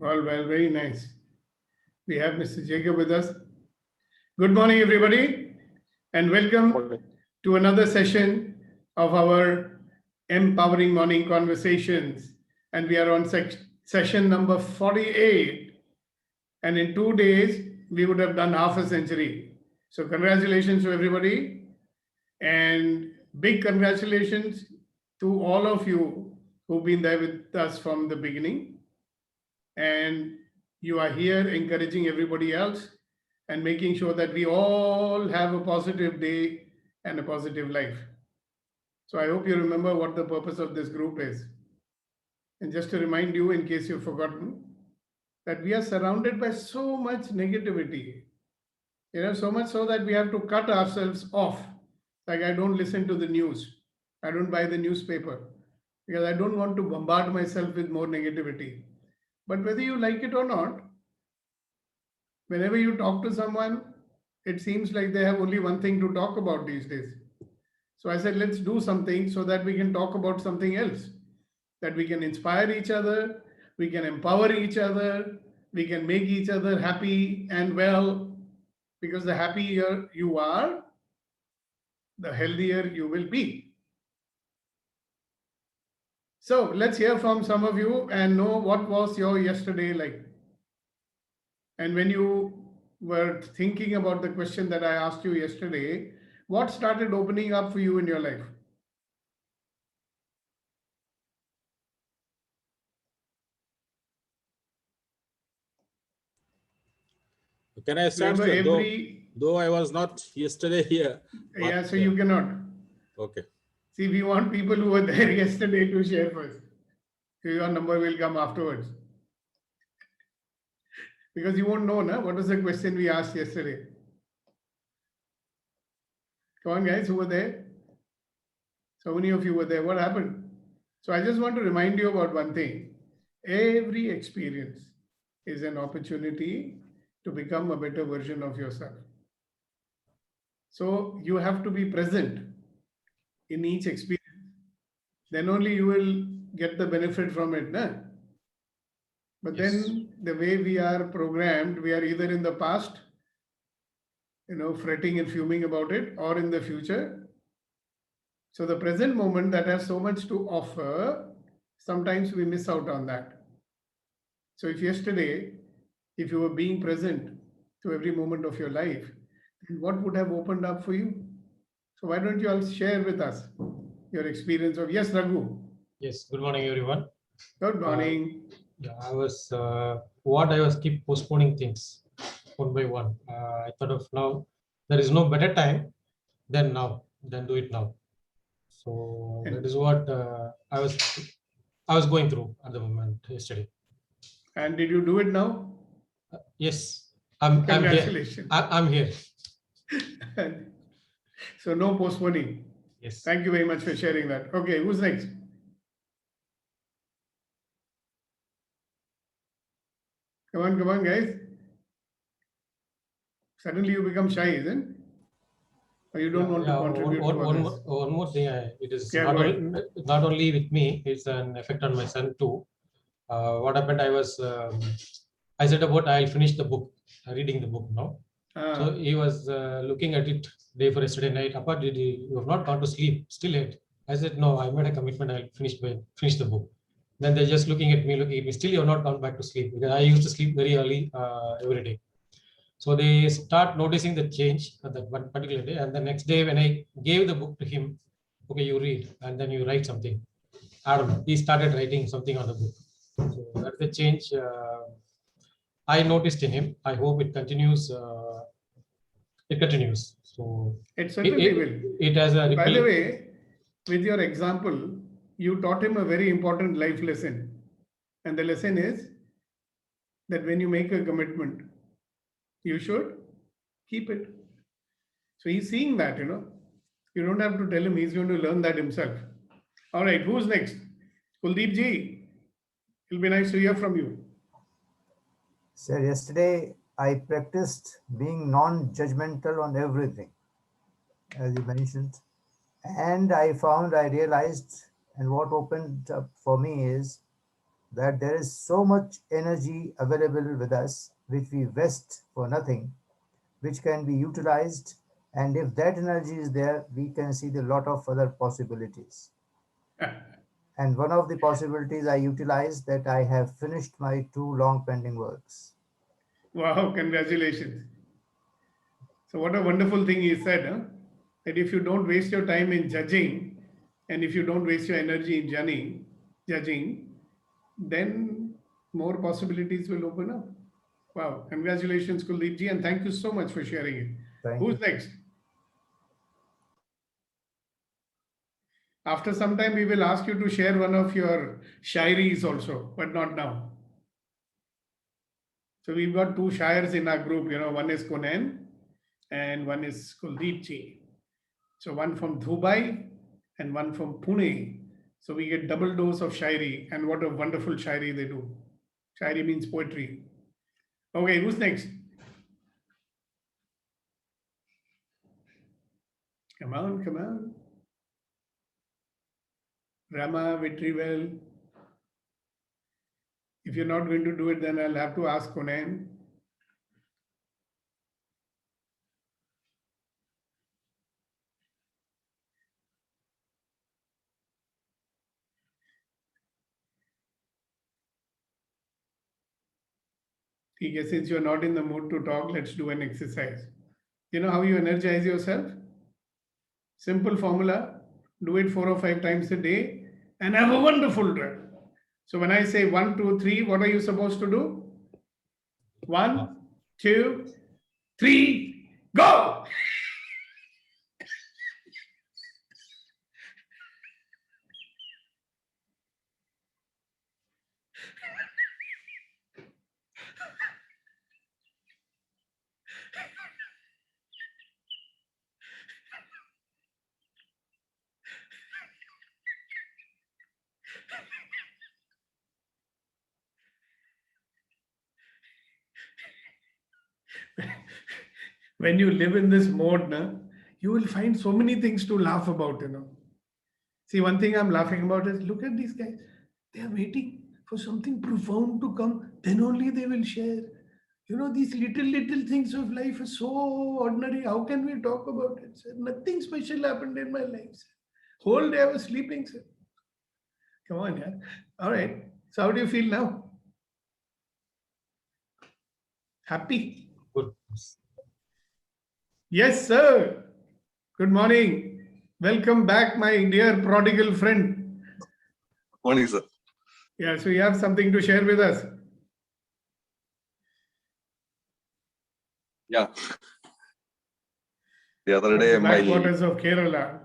Well, very nice. We have Mr. Jacob with us. Good morning, everybody, and welcome to another session of our Empowering Morning Conversations. And we are on session number 48. And in 2 days, we would have done half a century. So, congratulations to everybody. And big congratulations to all of you who've been there with us from the beginning. And you are here encouraging everybody else and making sure that we all have a positive day and a positive life. So I hope you remember what the purpose of this group is. And just to remind you, in case you've forgotten, that we are surrounded by so much negativity, so much so that we have to cut ourselves off. Like, I don't listen to the news, I don't buy the newspaper, because I don't want to bombard myself with more negativity. But whether you like it or not, whenever you talk to someone, it seems like they have only one thing to talk about these days. So I said, let's do something so that we can talk about something else, that we can inspire each other, we can empower each other, we can make each other happy and well, because the happier you are, the healthier you will be. So let's hear from some of you and know what was your yesterday like. And when you were thinking about the question that I asked you yesterday, what started opening up for you in your life? Can I start? Remember though I was not yesterday here. Yeah, so you cannot. Okay. See, we want people who were there yesterday to share first. So your number will come afterwards. Because you won't know, what was the question we asked yesterday? Come on, guys, who were there? So many of you were there. What happened? So I just want to remind you about one thing. Every experience is an opportunity to become a better version of yourself. So you have to be present in each experience. Then only you will get the benefit from it. But Yes. then the way we are programmed, we are either in the past, fretting and fuming about it, or in the future. So the present moment that has so much to offer, sometimes we miss out on that. So if yesterday, if you were being present to every moment of your life, then what would have opened up for you? So why don't you all share with us your experience of, yes, Raghu. Yes, good morning, everyone. Good morning. I was keep postponing things one by one. I thought of now there is no better time than now, than do it now. So that is what I was going through at the moment yesterday. And did you do it now? Yes, I'm here. Congratulations. I'm here. So no postponing. Yes. Thank you very much for sharing that. Okay, who's next? Come on, guys. Suddenly you become shy, isn't it? Or you don't want to contribute to others? One more thing, it is Yeah, not only with me, it's an effect on my son too. What happened, I said about I'll finish the book, reading the book now. So he was looking at it day for yesterday night. Apart, you have not gone to sleep still yet? I said, no, I made a commitment, I'll finish the book. Then they're just looking at me, still you have not gone back to sleep, because I used to sleep very early every day. So they start noticing the change at that one particular day. And the next day when I gave the book to him, okay, you read and then you write something. I don't know, he started writing something on the book. So that's the change I noticed in him. I hope it continues. So it certainly will. It has a By the way, with your example, you taught him a very important life lesson. And the lesson is that when you make a commitment, you should keep it. So he's seeing that, You don't have to tell him, he's going to learn that himself. All right, who's next? Kuldeep ji, it'll be nice to hear from you. Sir, yesterday I practiced being non-judgmental on everything, as you mentioned. And I realized, and what opened up for me is that there is so much energy available with us, which we waste for nothing, which can be utilized. And if that energy is there, we can see the lot of other possibilities. And one of the possibilities I utilized that I have finished my 2 long pending works. Wow, congratulations. So what a wonderful thing he said, huh? That if you don't waste your time in judging, and if you don't waste your energy in judging, then more possibilities will open up. Wow, congratulations, Kuldeep ji, and thank you so much for sharing it. Thank Who's you. next? After some time, we will ask you to share one of your shairis also, but not now. So we've got 2 shairs in our group, one is Kunen and one is Kuldeep ji. So one from Dubai and one from Pune. So we get double dose of shairi, and what a wonderful shairi they do. Shairi means poetry. Okay, who's next? Come on, come on. Rama, Vitrivel. If you're not going to do it, then I'll have to ask Kunen. Okay, since you're not in the mood to talk, let's do an exercise. You know how you energize yourself? Simple formula. Do it 4 or 5 times a day and have a wonderful day. So when I say 1, 2, 3, what are you supposed to do? 1, 2, 3, go! When you live in this mode, you will find so many things to laugh about. See, one thing I'm laughing about is look at these guys. They are waiting for something profound to come, then only they will share. These little things of life are so ordinary. How can we talk about it, sir? Nothing special happened in my life, sir. Whole day I was sleeping, sir. Come on, yeah. All right. So how do you feel now? Happy? Good. Yes, sir. Good morning. Welcome back, my dear prodigal friend. Morning, sir. Yeah, so you have something to share with us. Yeah. The other day, From the backwaters of Kerala.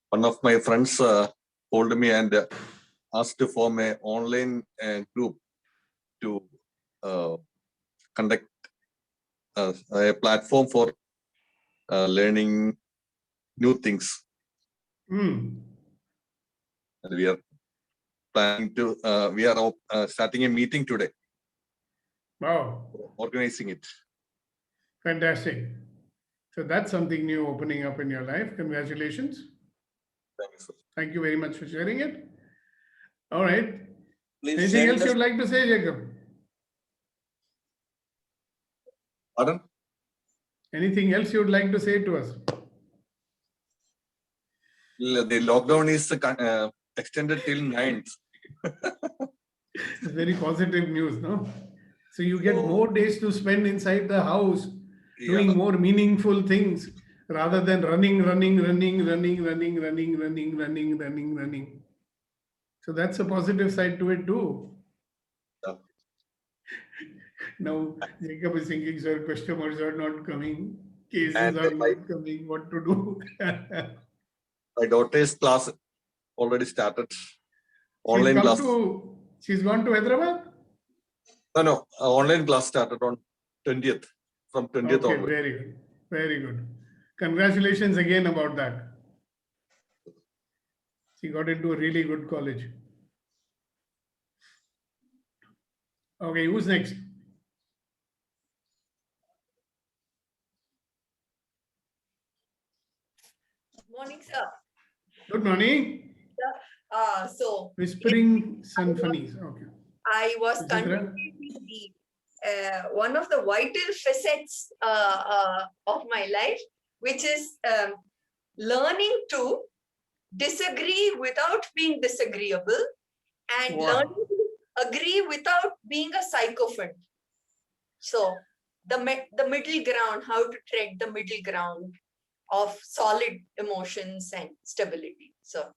one of my friends called me and asked to form an online group to conduct a platform for learning new things. Hmm. And we are planning to, we are starting a meeting today, Wow. organizing it. Fantastic. So that's something new opening up in your life. Congratulations. Thank you, sir. Thank you very much for sharing it. All right. Please Anything send else us- you'd like to say, Jacob? Pardon? Anything else you'd like to say to us? The lockdown is extended till 9th. It's very positive news, no? So you get So- more days to spend inside the house doing Yeah. more meaningful things rather than running. So that's a positive side to it too. Yeah. Now Jacob is thinking, sir, customers are not coming, cases And are my- not coming, what to do? My daughter's class already started. She's Online come class. she's gone to Hyderabad? No, online class started on 20th, from 20th Okay, onward. very good. Very good. Congratulations again about that. She got into a really good college. Okay, who's next? Morning, sir. Good morning. So Whispering symphonies. Okay. I was Vijitra? continuing with the one of the vital facets of my life, which is learning to disagree without being disagreeable and Wow. learning to agree without being a sycophant. So the middle ground, how to tread the middle ground of solid emotions and stability. So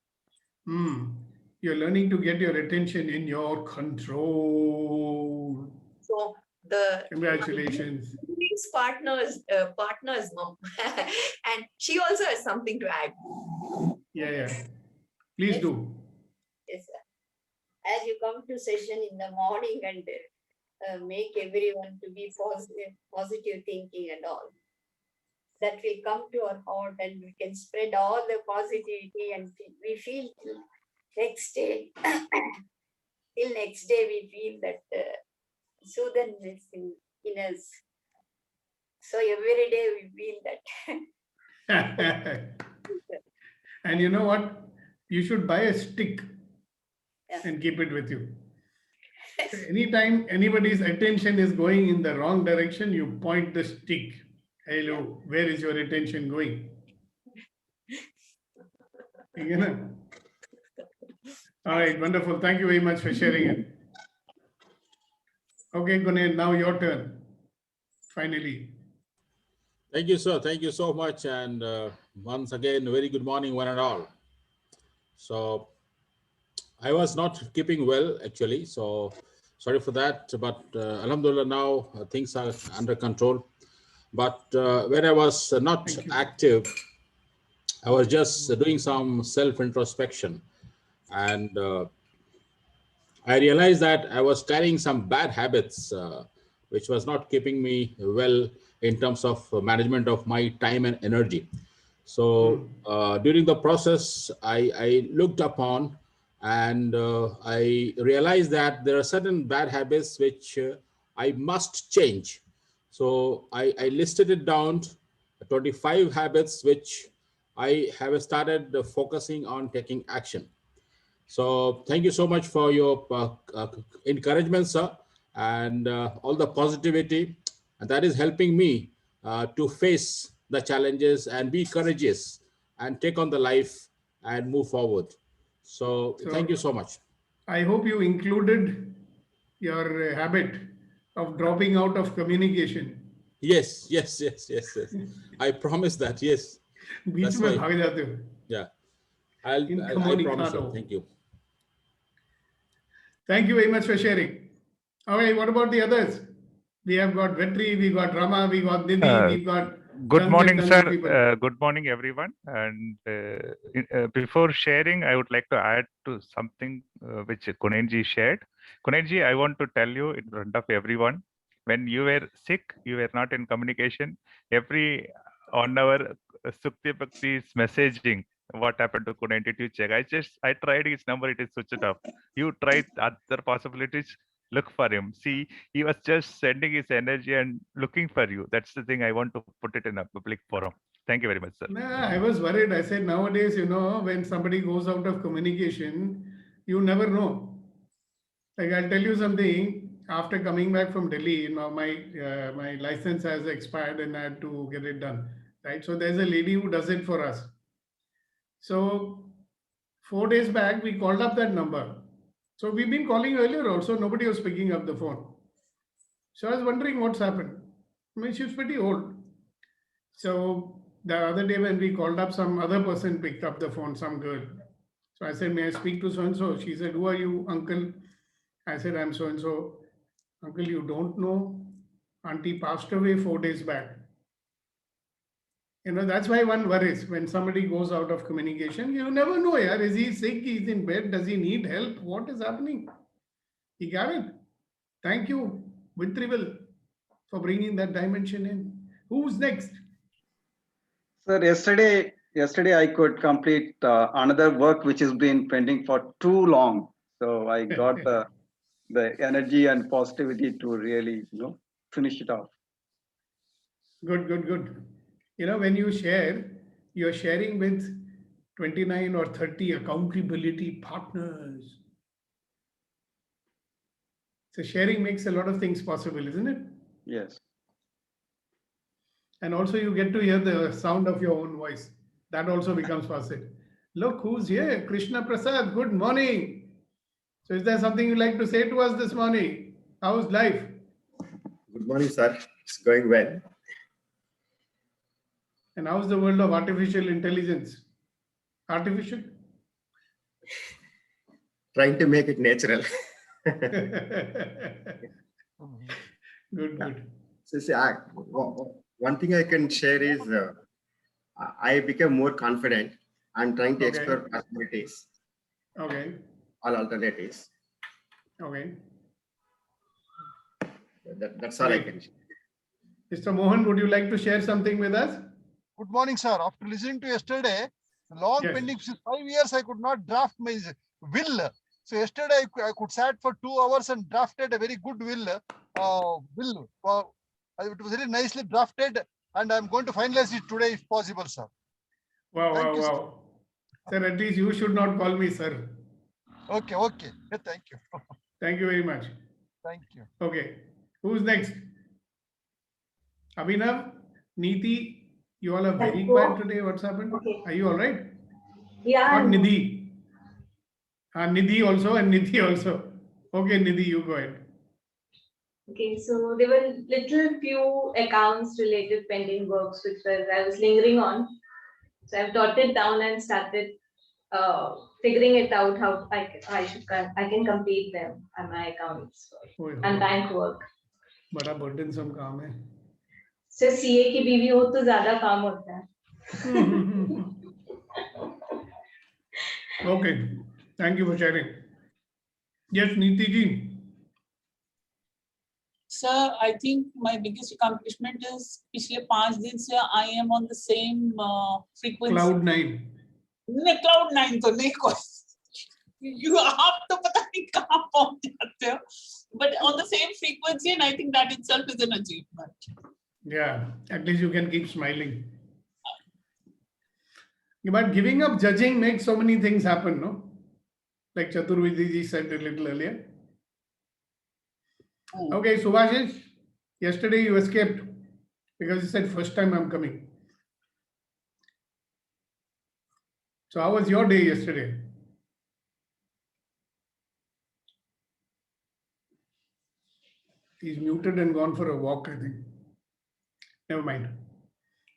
You're learning to get your attention in your control. so the Congratulations. partner's mom, and she also has something to add. Yeah. Please Yes. do. Yes, sir. As you come to session in the morning and make everyone to be positive thinking and all, that will come to our heart and we can spread all the positivity and we feel till next day, till next day we feel that soothingness in us. So every day we feel that. And you know what? You should buy a stick Yeah. and keep it with you. So anytime anybody's attention is going in the wrong direction, you point the stick. Hello, where is your attention going? You know? All right, wonderful. Thank you very much for sharing it. Okay, Gunen, now your turn. Finally. Thank you, sir. Thank you so much. And once again, very good morning, one and all. So I was not keeping well, actually. So sorry for that. But Alhamdulillah, now things are under control. But when I was not Thank you. active, I was just doing some self-introspection. And I realized that I was carrying some bad habits, which was not keeping me well in terms of management of my time and energy. So during the process, I looked upon and I realized that there are certain bad habits which I must change. So I listed it down, 25 habits which I have started focusing on taking action. So thank you so much for your encouragement, sir, and all the positivity. And that is helping me to face the challenges and be courageous and take on the life and move forward. So thank you so much. I hope you included your habit of dropping out of communication. Yes. I promise that. Yes. Beach That's में why- भाग जाते हो. Yeah. I promise you. Thank you. Thank you very much for sharing. All right, what about the others? We have got Vetri, we got Rama, we got Nidhi, we've got Good tons and morning, tons sir. of people. Good morning, everyone. And before sharing, I would like to add to something which Kunenji shared. Kunenji, I want to tell you in front of everyone, when you were sick, you were not in communication. On our Sukti Bhakti's messaging, what happened to Kunenji to check. I tried his number, it is switched off. You tried other possibilities. Look for him. See, he was just sending his energy and looking for you. That's the thing I want to put it in a public forum. Thank you very much, sir. Nah, I was worried. I said, nowadays, when somebody goes out of communication, you never know. Like, I'll tell you something. After coming back from Delhi, my license has expired and I had to get it done. Right. So there's a lady who does it for us. So 4 days back, we called up that number. So we've been calling earlier also. Nobody was picking up the phone. So I was wondering what's happened. I mean, she's pretty old. So the other day when we called up, some other person picked up the phone, some girl. So I said, may I speak to so-and-so? She said, who are you, uncle? I said, I'm so-and-so. Uncle, you don't know? Auntie passed away 4 days back. That's why one worries when somebody goes out of communication. You never know, yaar. Is he sick? He's in bed? Does he need help? What is happening? He got it. Thank you, Vitrival, for bringing that dimension in. Who's next? Sir, yesterday I could complete another work which has been pending for too long. So I got the energy and positivity to really, finish it off. Good. When you share, you're sharing with 29 or 30 accountability partners. So sharing makes a lot of things possible, isn't it? Yes. And also you get to hear the sound of your own voice. That also becomes possible. Look who's here, Krishna Prasad, good morning. So is there something you'd like to say to us this morning? How's life? Good morning, sir. It's going well. And how's the world of artificial intelligence? Artificial? Trying to make it natural. Good, good. So, see, one thing I can share is I became more confident. I'm trying to Okay. explore possibilities, Okay, all alternatives. okay. That's all I Great. can share. Mr. Mohan, would you like to share something with us? Good morning, sir. After listening to yesterday, long Yes. pending since 5 years, I could not draft my will. So yesterday I could sat for 2 hours and drafted a very good will. It was very nicely drafted, and I'm going to finalize it today if possible, sir. Wow, Thank wow, you, sir. wow. Sir, at least you should not call me sir. Okay, okay. Yeah, thank you. Thank you very much. Thank you. Okay, who's next? Abhinav, Neeti, you all are very quiet today. What's happened? Okay. Are you all right? Yeah. Not Nidhi. Nidhi also and Nidhi also. Okay, Nidhi, you go ahead. Okay, so there were little few accounts related pending works which I was lingering on. So I've jotted down and started figuring it out how I can complete them on my accounts and bank work. बड़ा burdensome काम है. So CA की बीवी हो तो ज़्यादा काम होता है. Okay, thank you for sharing. Yes, Neeti ji. Sir, I think my biggest accomplishment is पिछले 5 दिन से I am on the same frequency. Cloud9. नहीं, Cloud9 तो नहीं कोई. You आप तो पता नहीं कहाँ पहुँच जाते हो. But on the same frequency, and I think that itself is an achievement. Yeah, at least you can keep smiling. But giving up judging makes so many things happen, no? Like Chaturvedi ji said a little earlier. Okay, Subhashish, yesterday you escaped because you said first time I'm coming. So how was your day yesterday? He's muted and gone for a walk, I think. Never mind.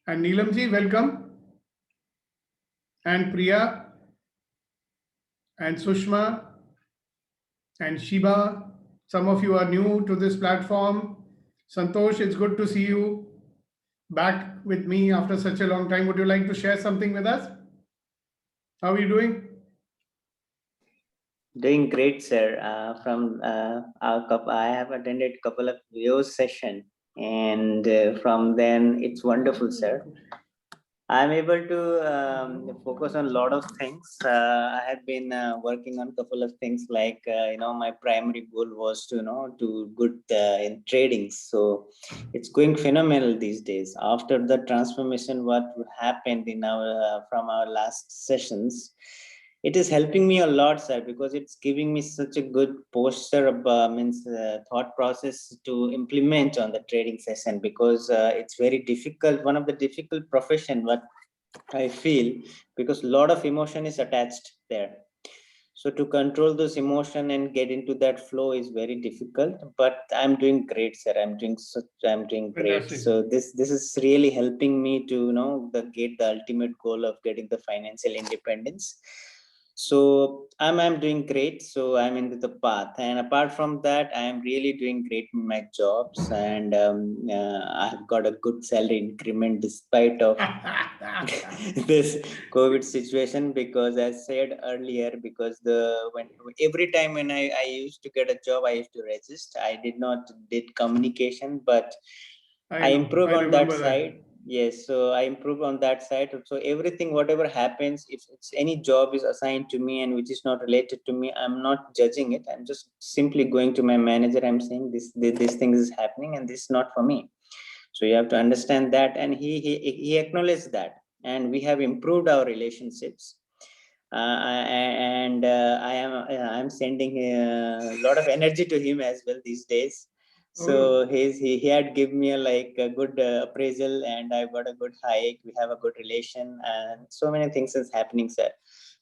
And Neelam ji, welcome. And Priya, and Sushma, and Shiba. Some of you are new to this platform. Santosh, it's good to see you back with me after such a long time. Would you like to share something with us? How are you doing? Doing great, sir. I have attended a couple of videos session, and from then it's wonderful, sir. I'm able to focus on a lot of things. I have been working on a couple of things like, my primary goal was to, do good in trading. So it's going phenomenal these days. After the transformation, what happened in from our last sessions, it is helping me a lot, sir, because it's giving me such a good posture of thought process to implement on the trading session, because it's very difficult, one of the difficult profession what I feel, because a lot of emotion is attached there. So to control those emotion and get into that flow is very difficult, but I'm doing great, sir. I'm doing great. Fantastic. So this is really helping me to get the ultimate goal of getting the financial independence. So I'm doing great. So I'm into the path, and apart from that, I am really doing great in my jobs, and I've got a good salary increment despite of this COVID situation. Because as said earlier, because every time when I used to get a job, I used to resist. I did communication, but I improved on that side. Yes, so I improve on that side. So everything, whatever happens, if it's any job is assigned to me and which is not related to me, I'm not judging it. I'm just simply going to my manager. I'm saying this thing is happening and this is not for me. So you have to understand that, and he acknowledged that, and we have improved our relationships. and I'm sending a lot of energy to him as well these days. So he had given me a good appraisal, and I got a good hike. We have a good relation, and so many things is happening, sir.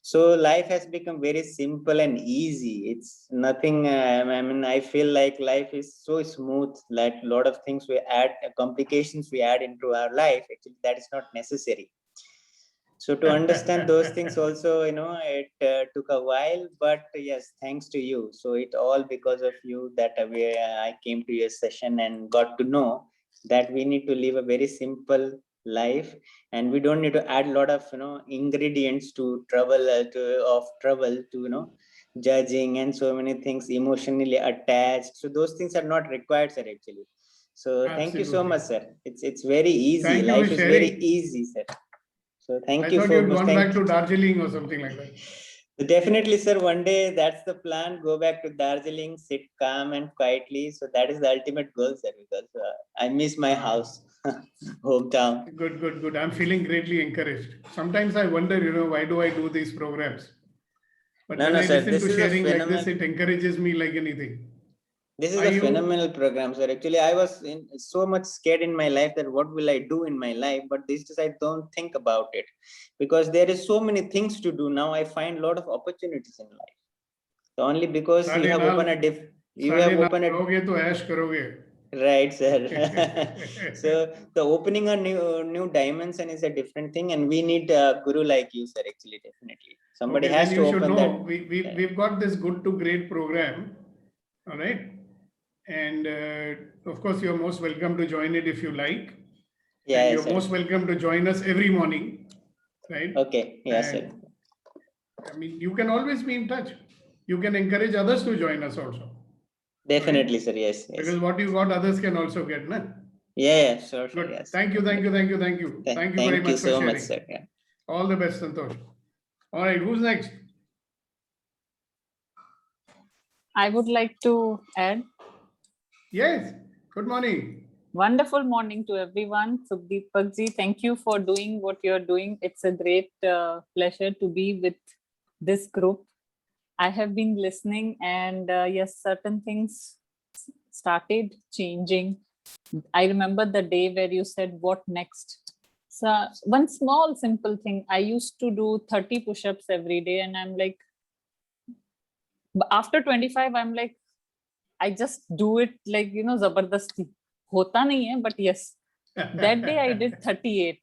So life has become very simple and easy. It's nothing. I mean, I feel like life is so smooth. Like a lot of things we add, complications we add into our life. Actually, that is not necessary. So to understand those things also, it took a while, but yes, thanks to you. So it all because of you that I came to your session and got to know that we need to live a very simple life, and we don't need to add a lot of ingredients to trouble to judging and so many things emotionally attached. So those things are not required, sir, actually. So thank you so Absolutely. much, sir. It's very easy. Thank you Life for is very sharing. easy, sir. So thank I you thought so you'd much. gone back to Darjeeling or something like that. Definitely, sir. One day that's the plan. Go back to Darjeeling, sit calm and quietly. So that is the ultimate goal, sir. Because I miss my house, hometown. Good. I'm feeling greatly encouraged. Sometimes I wonder, why do I do these programs? But No, when no, I sir. listen This to is a sharing like this, phenomenal. it encourages me like anything. This is Are a you- phenomenal program, sir. Actually, I was so much scared in my life that what will I do in my life? But this is, I don't think about it, because there is so many things to do now. I find a lot of opportunities in life. So only because you have opened करोगे तो ऐश करोगे. Right, sir. So the opening a new dimension is a different thing, and we need a guru like you, sir. Actually, definitely, somebody Okay, has then to you should open know. that. We've got this good to great program, all right? And of course, you're most welcome to join it if you like. Yeah, and yes, you're sir. most welcome to join us every morning, right? Okay, yes, sir. I mean, you can always be in touch. You can encourage others to join us also. Definitely, sir. Yes, yes. Because what you got, others can also get, na? Yeah, sure, sure. Good. Yes. Thank you. Thank you very Thank much you for so sharing. much, sir. Yeah. All the best, Santosh. All right, who's next? I would like to add. Yes. Good morning. Wonderful morning to everyone. Sukhdeepak ji, thank you for doing what you're doing. It's a great pleasure to be with this group. I have been listening, and yes, certain things started changing. I remember the day where you said, what next? So one small, simple thing, I used to do 30 push-ups every day, and I'm like, after 25, I'm like, I just do it like, zabardasti. Hota nahi hai, but yes, that day I did 38.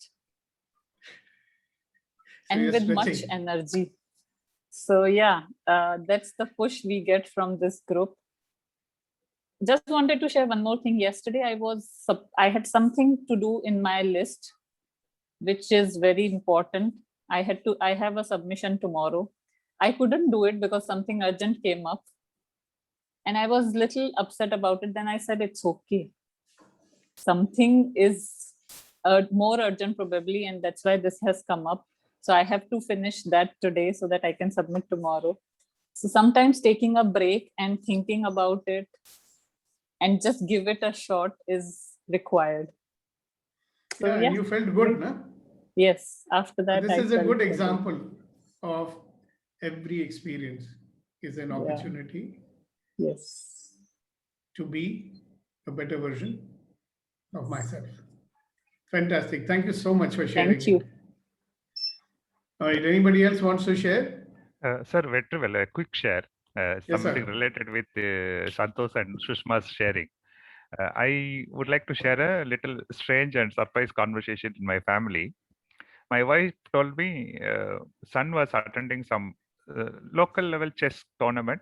And you're with much stretching. energy. So yeah, that's the push we get from this group. Just wanted to share one more thing. Yesterday, I had something to do in my list, which is very important. I have a submission tomorrow. I couldn't do it because something urgent came up. And I was little upset about it. Then I said, it's okay. Something is more urgent probably, and that's why this has come up. So I have to finish that today so that I can submit tomorrow. So sometimes taking a break and thinking about it and just give it a shot is required. So, Yeah, and you felt good, no? Yes, after that. This I is a felt good good. example of every experience is an opportunity. Yes. To be a better version of myself. Fantastic. Thank you so much for sharing. Thank you. It. All right. Anybody else wants to share? Sir, Vetrivel, a quick share. Yes, Something sir. related with Santosh and Sushma's sharing. I would like to share a little strange and surprise conversation in my family. My wife told me son was attending some local level chess tournament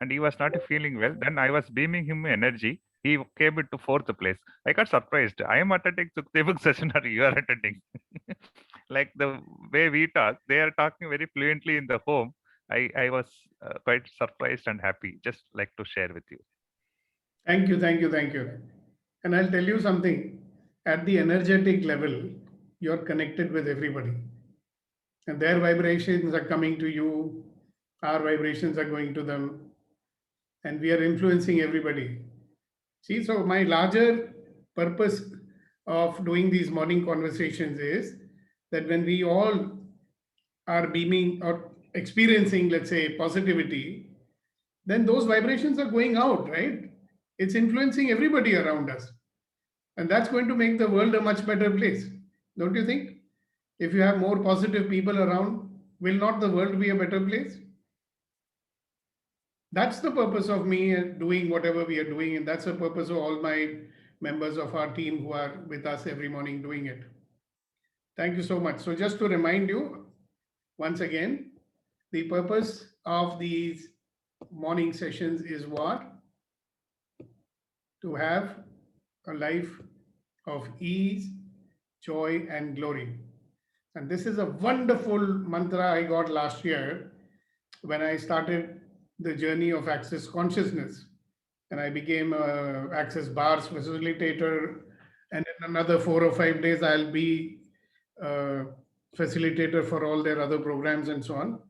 and he was not feeling well. Then I was beaming him energy. He came into 4th place. I got surprised. I am attending Sukhdeep's session or you are attending. Like the way we talk, they are talking very fluently in the home. I was quite surprised and happy. Just like to share with you. Thank you. And I'll tell you something. At the energetic level, you're connected with everybody. And their vibrations are coming to you. Our vibrations are going to them. And we are influencing everybody. See, so my larger purpose of doing these morning conversations is that when we all are beaming or experiencing, let's say, positivity, then those vibrations are going out, right? It's influencing everybody around us. And that's going to make the world a much better place. Don't you think? If you have more positive people around, will not the world be a better place? That's the purpose of me doing whatever we are doing. And that's the purpose of all my members of our team who are with us every morning doing it. Thank you so much. So just to remind you, once again, the purpose of these morning sessions is what? To have a life of ease, joy, and glory. And this is a wonderful mantra I got last year when I started the journey of Access Consciousness. And I became a Access Bars facilitator. And in another 4 or 5 days, I'll be a facilitator for all their other programs and so on.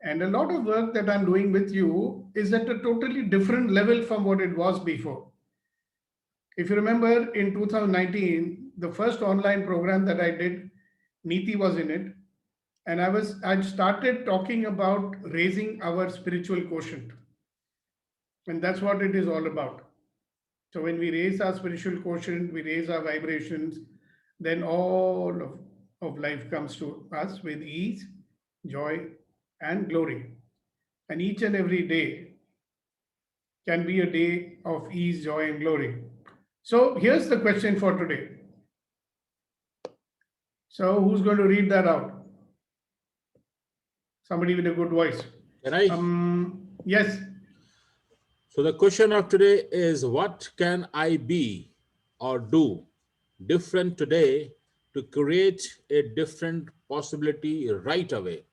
And a lot of work that I'm doing with you is at a totally different level from what it was before. If you remember, in 2019, the first online program that I did, Neeti was in it. And I started talking about raising our spiritual quotient. And that's what it is all about. So when we raise our spiritual quotient, we raise our vibrations, then all of life comes to us with ease, joy, and glory. And each and every day can be a day of ease, joy, and glory. So here's the question for today. So who's going to read that out? Somebody with a good voice. Can I? Yes. So the question of today is, what can I be or do different today to create a different possibility right away?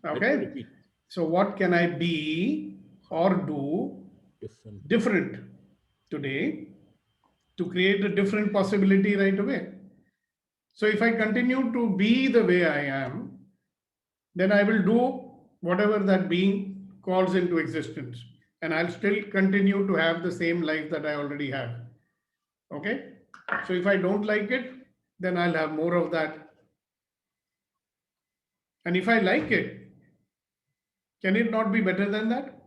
Okay. So what can I be or do different today to create a different possibility right away? So if I continue to be the way I am, then I will do whatever that being calls into existence. And I'll still continue to have the same life that I already have. Okay? So if I don't like it, then I'll have more of that. And if I like it, can it not be better than that?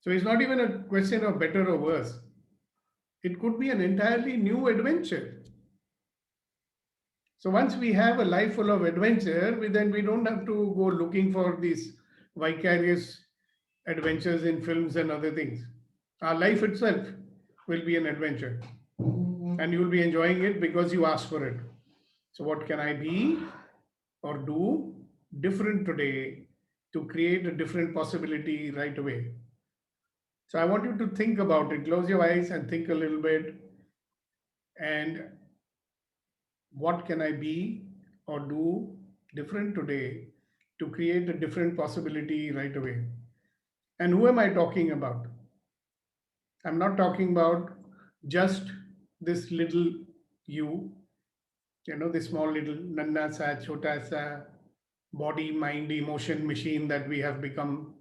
So it's not even a question of better or worse. It could be an entirely new adventure. So once we have a life full of adventure, then we don't have to go looking for these vicarious adventures in films and other things. Our life itself will be an adventure. And you will be enjoying it because you asked for it. So what can I be or do different today to create a different possibility right away? So I want you to think about it. Close your eyes and think a little bit. And what can I be or do different today to create a different possibility right away? And who am I talking about? I'm not talking about just this little you, this small little nanna sa, chota sa, body, mind, emotion machine that we have become.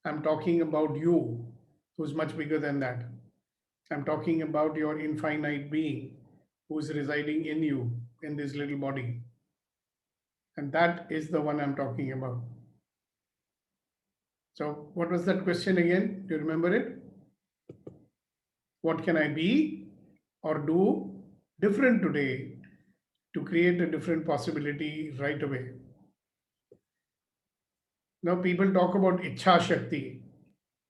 I'm talking about you, who's much bigger than that. I'm talking about your infinite being, who's residing in you, in this little body. And that is the one I'm talking about. So what was that question again? Do you remember it? What can I be or do different today to create a different possibility right away? Now people talk about Ichha Shakti.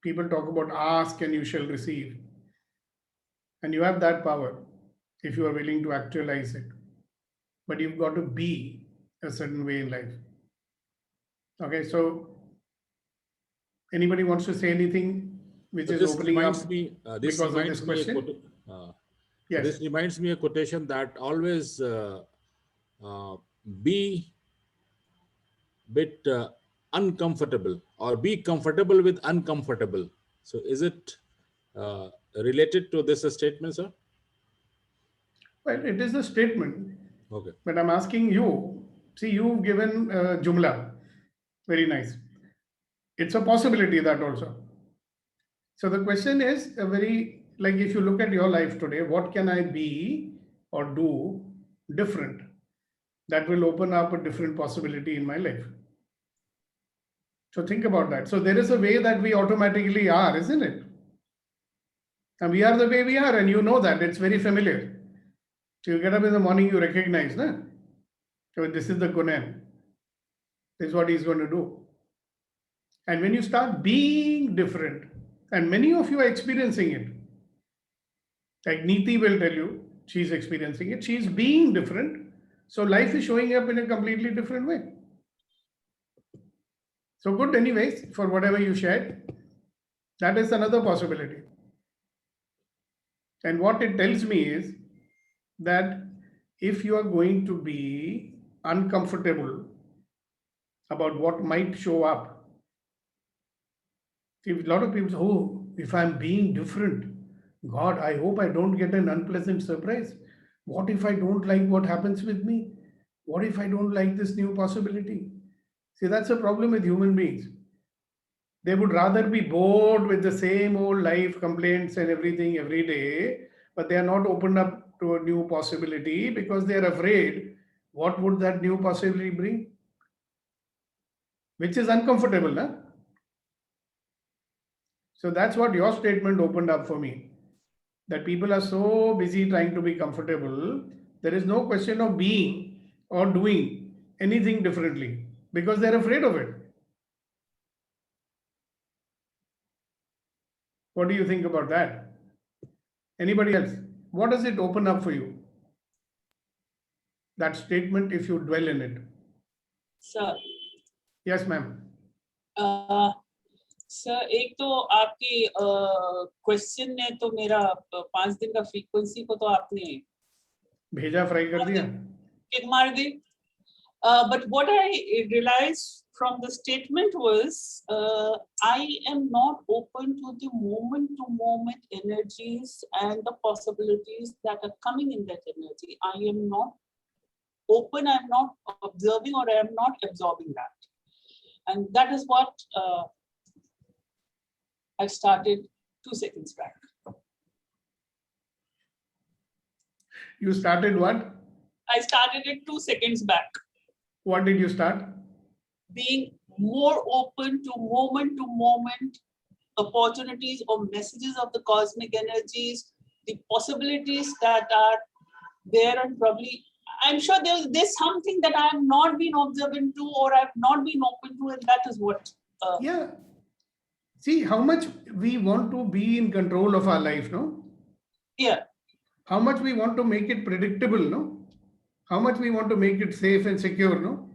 People talk about ask and you shall receive. And you have that power if you are willing to actualize it. But you've got to be a certain way in life. Okay, so anybody wants to say anything which is opening up because of this question? Yes. This reminds me a quotation that always be bit uncomfortable or be comfortable with uncomfortable. So is it related to this statement, sir? Well, it is a statement. Okay. But I'm asking you, see, you've given Jumla. Very nice. It's a possibility that also. So the question is like if you look at your life today, what can I be or do different that will open up a different possibility in my life? So think about that. So there is a way that we automatically are, isn't it? And we are the way we are, and you know that. It's very familiar. So you get up in the morning, you recognize, no? So this is the Gunan. This is what he's going to do. And when you start being different, and many of you are experiencing it, like Neeti will tell you, she's experiencing it, she's being different. So life is showing up in a completely different way. So good anyways, for whatever you shared. That is another possibility. And what it tells me is that if you are going to be uncomfortable about what might show up, see, a lot of people say, oh, if I'm being different, God, I hope I don't get an unpleasant surprise. What if I don't like what happens with me? What if I don't like this new possibility? See, that's a problem with human beings. They would rather be bored with the same old life complaints and everything every day, but they are not opened up to a new possibility because they are afraid what would that new possibility bring? Which is uncomfortable, na? So that's what your statement opened up for me. That people are so busy trying to be comfortable, there is no question of being or doing anything differently because they're afraid of it. What do you think about that? Anybody else? What does it open up for you? That statement, if you dwell in it. Sir. Yes, ma'am. Sir एक तो आपकी question ने तो मेरा 5 दिन का frequency को तो आपने भेजा फ्राई कर दिया किक मार दी but what I realized from the statement was I am not open to the moment to moment energies and the possibilities that are coming in that energy. I am not open, I am not observing, or I am not absorbing that, and that is what I started 2 seconds back. You started what? I started it 2 seconds back. What did you start? Being more open to moment opportunities or messages of the cosmic energies, the possibilities that are there, and probably I'm sure there's something that I have not been observant to or I've not been open to, and that is what. Yeah. See how much we want to be in control of our life, no? Yeah. How much we want to make it predictable, no? How much we want to make it safe and secure, no?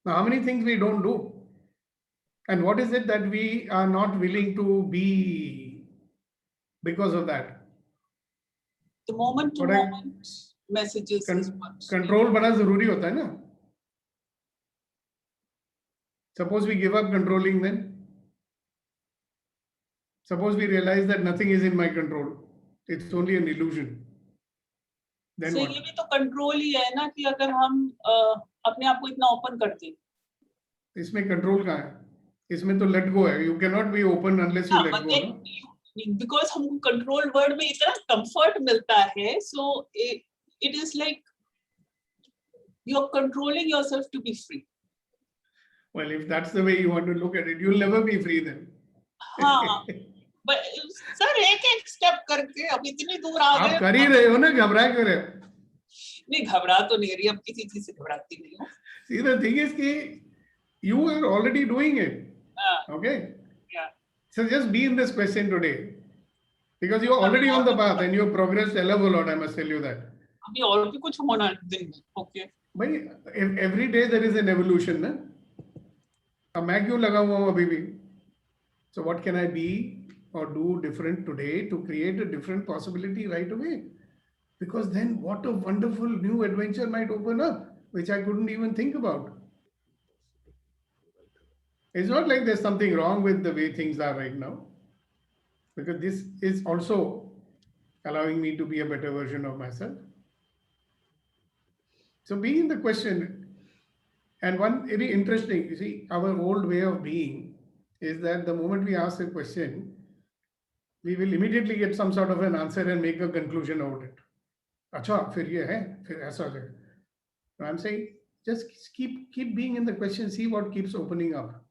Now, how many things we don't do? And what is it that we are not willing to be because of that? The moment to moment messages is what. Control बड़ा जरूरी होता है ना? Suppose we give up controlling then? Suppose we realize that nothing is in my control. It's only an illusion. Then what? ये भी तो control ही है ना कि अगर हम अपने आप को इतना ओपन करते हैं. इसमें कंट्रोल कहाँ है? इसमें तो let go है. You cannot be open unless you let go. No? Because हमको control word में इतना comfort मिलता है, so it is like you're controlling yourself to be free. Well, if that's the way you want to look at it, you'll never be free then. हाँ. But sir एक step करके अब इतनी दूर आ गए. आप कर ही रहे हो ना, घबरा क्यों रहे हो? नहीं घबरा तो नहीं रही, अब किसी चीज से घबराती नहीं हूँ. See, the thing is कि you are already doing it. Okay. Yeah. So just be in this question today, because you're already on the path and you've progressed a level lot. I must tell you that. अभी और भी कुछ होना दिन में. Okay. भाई every day there is an evolution, ना? अब मैं क्यों लगा हुआ हूँ अभी भी? So what can I be or do different today to create a different possibility right away? Because then what a wonderful new adventure might open up, which I couldn't even think about. It's not like there's something wrong with the way things are right now, because this is also allowing me to be a better version of myself. So being in the question, and one very interesting, you see, our old way of being is that the moment we ask a question, we will immediately get some sort of an answer and make a conclusion about it. Acha, फिर ये है, फिर ऐसा हो जाएगा. I'm saying, just keep being in the question, see what keeps opening up.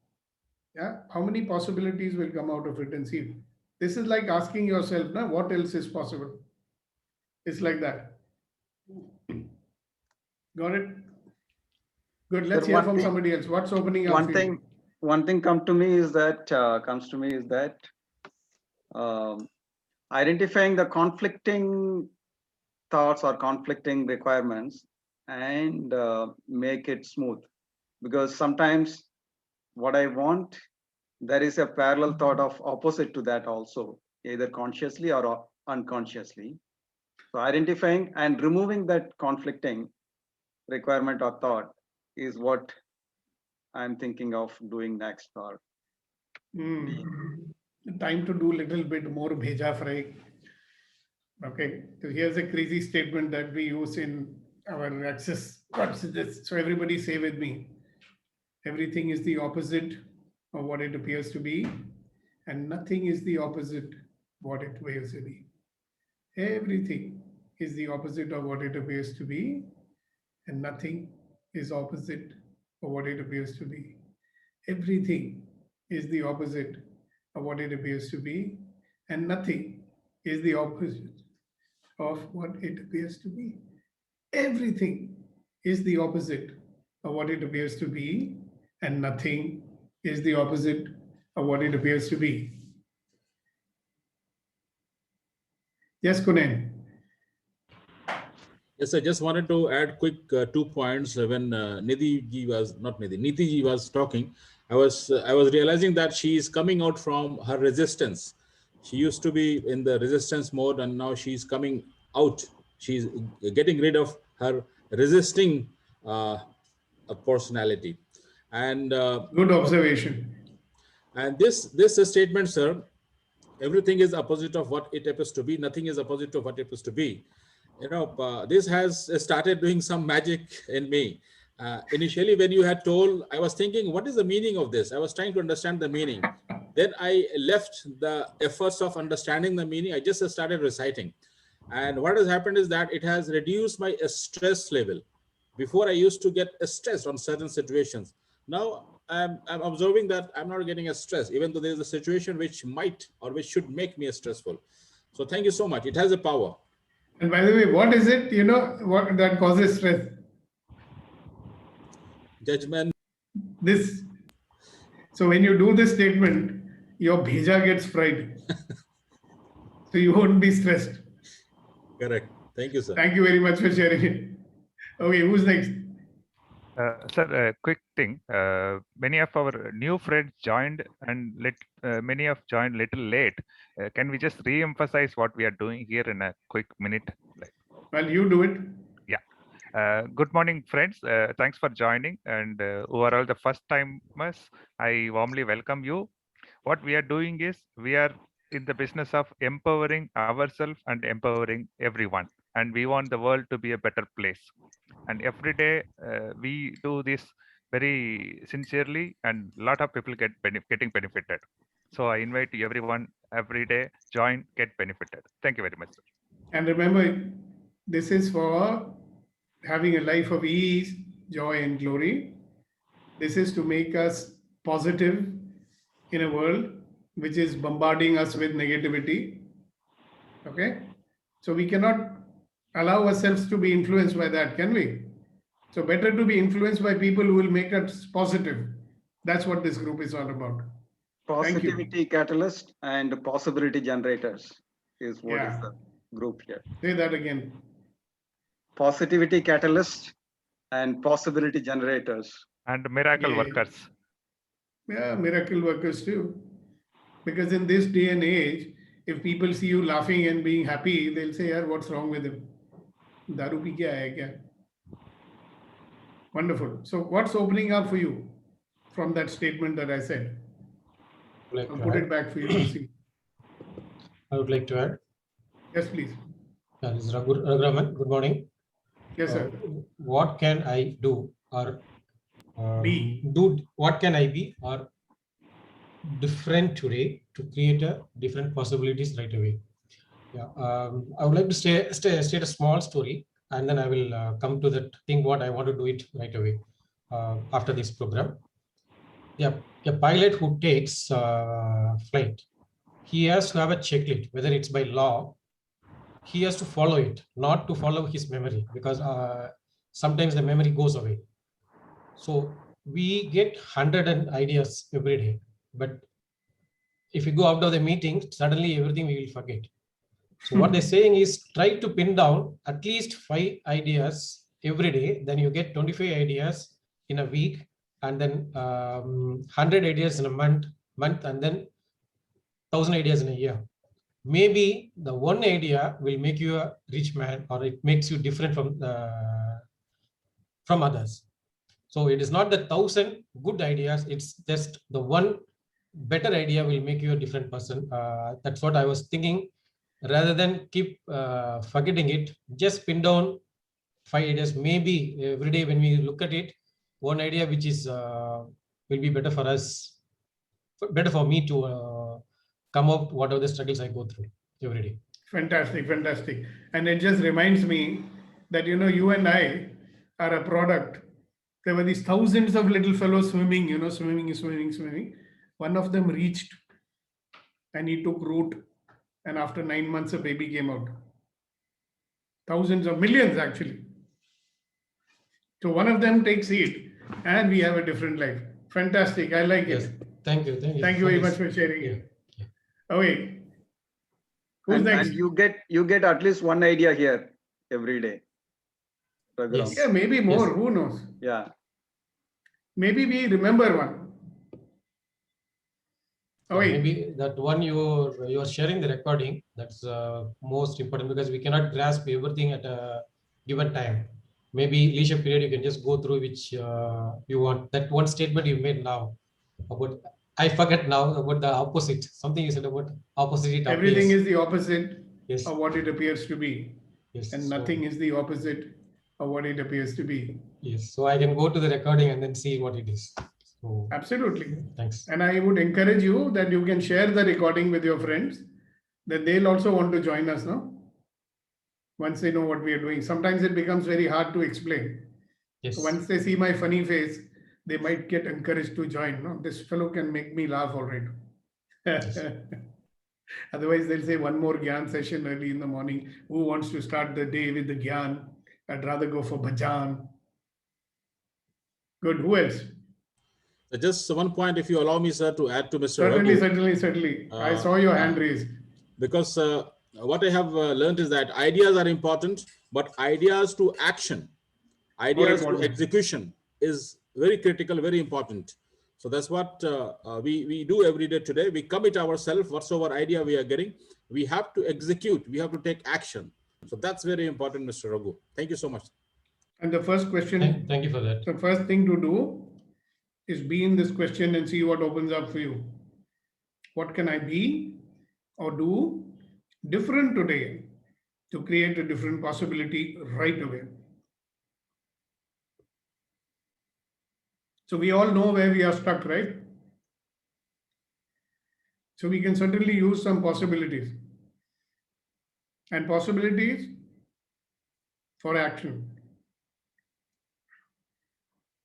Yeah, how many possibilities will come out of it, and see. This is like asking yourself, now what else is possible? It's like that. Got it? Good. Let's Sir, hear from somebody else. What's opening up? One thing comes to me is that identifying the conflicting thoughts or conflicting requirements and make it smooth. Because sometimes what I want, there is a parallel thought of opposite to that also, either consciously or unconsciously. So identifying and removing that conflicting requirement or thought is what I'm thinking of doing next. Or time to do a little bit more bheja fry. Okay, so here's a crazy statement that we use in our access. So everybody say with me, everything is the opposite of what it appears to be, and nothing is the opposite what it appears to be. Everything is the opposite of what it appears to be, and nothing is opposite of what it appears to be. Everything is the opposite of what it appears to be, and nothing is the opposite of what it appears to be. Everything is the opposite of what it appears to be, and nothing is the opposite of what it appears to be. Yes, Kunen. Yes, I just wanted to add quick 2 points. When Niti ji was talking, I was realizing that she is coming out from her resistance. She used to be in the resistance mode, and now she's coming out. She's getting rid of her resisting personality. And good observation. And this statement, sir, everything is opposite of what it appears to be. Nothing is opposite of what it appears to be. You know, this has started doing some magic in me. Initially, when you had told, I was thinking, what is the meaning of this? I was trying to understand the meaning. Then I left the efforts of understanding the meaning. I just started reciting. And what has happened is that it has reduced my stress level. Before, I used to get stressed on certain situations. Now, I'm observing that I'm not getting a stress, even though there's a situation which might or which should make me stressful. So thank you so much. It has a power. And by the way, what is it, you know, what that causes stress? Judgment. This. So when you do this statement, your bheja gets fried. So you won't be stressed. Correct. Thank you, sir. Thank you very much for sharing it. Okay, who's next? Sir, a quick thing. Many of our new friends joined, and many have joined little late. Can we just re-emphasize what we are doing here in a quick minute? Well, you do it. Yeah. Good morning, friends. Thanks for joining. And who are all the first timers, I warmly welcome you. What we are doing is we are in the business of empowering ourselves and empowering everyone. And we want the world to be a better place. And every day we do this very sincerely, and a lot of people getting benefited. So I invite everyone every day, join, get benefited. Thank you very much, sir. And remember, this is for having a life of ease, joy, and glory. This is to make us positive in a world which is bombarding us with negativity. Okay? So we cannot allow ourselves to be influenced by that, can we? So better to be influenced by people who will make us positive. That's what this group is all about. Positivity catalyst and possibility generators is what is the group here. Say that again. Positivity catalyst and possibility generators. And miracle workers. Yeah, miracle workers too. Because in this day and age, if people see you laughing and being happy, they'll say, "Yaar, what's wrong with him? Daru pi kya hai kya?" Wonderful. So what's opening up for you from that statement that I said? I'll put it back for you to see. I would like to add. Yes, please. This is Raghuram. Good morning. Yes, sir. What can I do or what can I be or different today to create a different possibilities right away? Yeah, I would like to state a small story, and then I will come to that thing what I want to do it right away after this program. a pilot who takes flight, he has to have a checklist, whether it's by law, he has to follow it, not to follow his memory, because sometimes the memory goes away. So we get 100 ideas every day, but if you go out of the meeting, suddenly everything we will forget. So what they're saying is try to pin down at least 5 ideas every day. Then you get 25 ideas in a week, and then 100 ideas in a month, and then 1,000 ideas in a year. Maybe the one idea will make you a rich man, or it makes you different from others. So it is not the 1,000 good ideas, it's just the one better idea will make you a different person. That's what I was thinking. Rather than keep forgetting it, just pin down 5 ideas. Maybe every day when we look at it, one idea which is will be better for us, better for me to come out whatever the struggles I go through every day. Fantastic, fantastic. And it just reminds me that, you know, you and I are a product. There were these thousands of little fellows swimming, you know, swimming. One of them reached and he took root. And after 9 months, a baby came out. Thousands of millions, actually. So one of them takes seed and we have a different life. Fantastic. I like it. Thank you. Thank you very much for sharing it. Okay. Who's And next? you get at least one idea here every day. Yes. Yeah, maybe more. Who knows? Yeah. Maybe we remember one. Maybe that one you are sharing the recording. That's most important, because we cannot grasp everything at a given time. Maybe leisure period you can just go through which you want. That one statement you made now about, I forget now about the opposite. Something you said about opposite. It Everything appears. is the opposite Yes. of what it appears to be. Yes. And So- nothing is the opposite of what it appears to be. Yes. So I can go to the recording and then see what it is. So Absolutely. thanks. And I would encourage you that you can share the recording with your friends, that they'll also want to join us, no? Once they know what we are doing. Sometimes it becomes very hard to explain. Yes. Once they see my funny face, they might get encouraged to join. No, this fellow can make me laugh already. Otherwise, they'll say one more Gyan session early in the morning. Who wants to start the day with the Gyan? I'd rather go for bhajan. Good. Who else? Just one point, if you allow me, sir, to add to Mr. Certainly, Raghu. certainly. I saw your hand raised. Because what I have learned is that ideas are important, but ideas to action, ideas to important. execution is very critical, very important. So that's what we do every day today. We commit ourselves, whatsoever idea we are getting, we have to execute, we have to take action. So that's very important, Mr. Raghu. Thank you so much. And the first question, Thank you for that. the first thing to do is be in this question and see what opens up for you. What can I be or do different today to create a different possibility right away? So we all know where we are stuck, right? So we can certainly use some possibilities. And possibilities for action.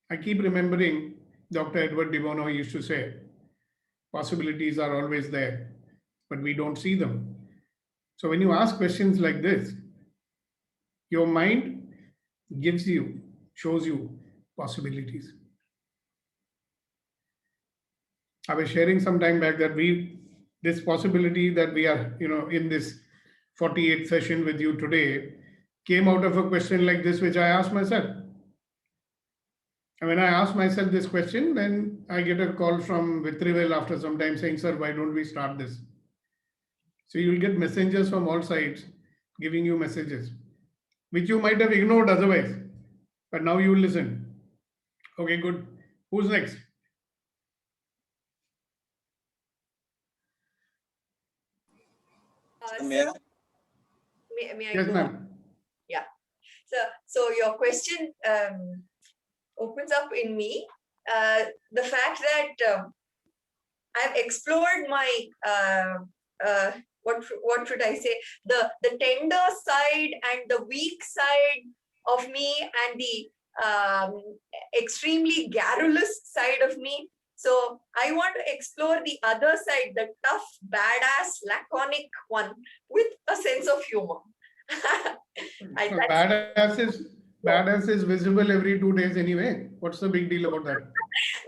I keep remembering Dr. Edward de Bono used to say, possibilities are always there, but we don't see them. So when you ask questions like this, your mind shows you possibilities. I was sharing some time back that this possibility that we are, in this 48th session with you today came out of a question like this, which I asked myself. And when I ask myself this question, then I get a call from Vitrivel after some time saying, sir, why don't we start this? So you'll get messengers from all sides giving you messages, which you might have ignored otherwise, but now you will listen. Okay, good. Who's next? May I Yes, go ma'am. on? Yeah. So your question opens up in me the fact that I've explored my what should I say, the tender side and the weak side of me and the extremely garrulous side of me. So I want to explore the other side, the tough, badass, laconic one with a sense of humor. So badass is visible every 2 days anyway. What's the big deal about that?